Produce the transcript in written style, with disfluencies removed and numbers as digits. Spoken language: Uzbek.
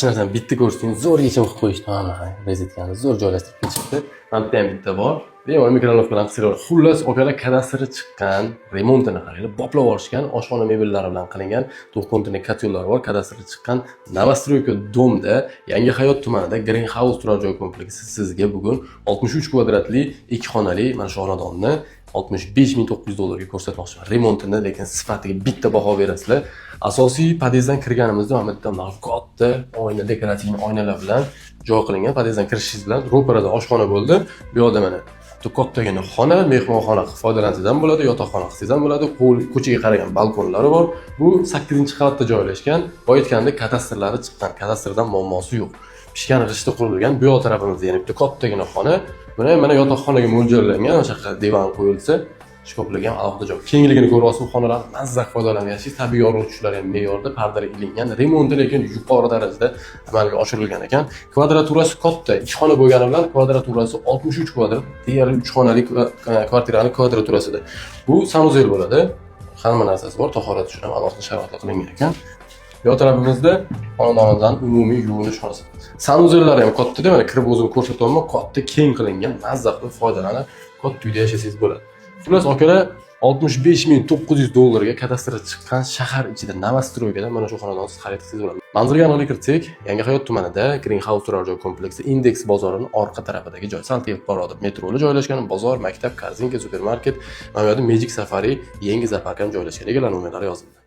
Narsadan bitta ko'rsangiz zo'r yechim qilib qo'yishdi. Mana rozetkani zo'r joylashtirib ketishdi. Mana bitta ham bitta bor. Bemalol mikrolovka bilan qisiraver. Xullas, okalar kadastri chiqqan, remontini qaranglar, boplab olishgan, oshxona mebellari bilan qilingan, to'rtkontinli kotyollar bor, kadastri chiqqan Novostroyka domda, Yangihayot tumanida Green House turar joy kompleksi sizga bugun 63 kvadratli 2 xonali mana shu xonadonni $65,900 ko'rsatmoqchiman. Remontini, lekin sifatiga bitta baho berasizlar. Asosiy podyezddan kirganimizda mana bitta katta oyna, dekorativ oynalar bilan joy qilingan. Podyezddan kirishingiz bilan ro'parada oshxona bo'ldi. Bu yoqda mana kattagina xona, mehmonxona foydalansangiz ham bo'ladi, yotoqxona qilsangiz ham bo'ladi. Ko'chaga qaragan balkonlari bor. Bu 8-qavatda joylashgan. Boya aytgandek kadastrlari chiqqan. Kadastrdan muammosi yo'q. Pishgan g'ishtda qurilgan. Bu yoq tarafimizda yana bitta kattagina xona. Buni ham mana yotoqxonaga mo'ljallangan, o'sha divan qo'yilsa, shkoflarga ham alohida joy. Kengligini ko'ryapsiz, bu xonalar mazzaq foydalanayapsiz. Tabiiy yorug'liklar ham me'yorda, pardalar ilingan, remonti lekin yuqori darajada amalga oshirilgan ekan. Kvadraturasi katta, 2 xona bo'lgani bilan kvadraturasi 63 kvadrat, deyarli 3 xonali kvartiraning kvadraturasida. Bu sanuzel bo'ladi. Hamma narsasi bor, tahorat uchun ham alohida sharoitlar qilingan ekan. Bu tarafimizda xonadondan umumiy yuvinish xonasi. Sanuzellari ham katta-da, mana kirib o'zim ko'rsataman, katta, keng qilingan, mazzaq qilib foydalanib, katta uyda yashasangiz bo'ladi. Xullas, akalar $65,900 ga kadastri chiqqan shahar ichida Novostroykada mana shu xonadonni siz xarid qilsangiz bo'ladi. Manzilga aniqlik kiritsak, Yangihayot tumanida Green House turar joy kompleksi Indeks bozorining orqa tarafidagi joy. Sal tepib boradi. Metroda joylashgan, bozor, maktab, korzinka, supermarket, mana bu yerda Magic Safari yangi zoopark ham joylashgan. Egalar nomerlari yozildi.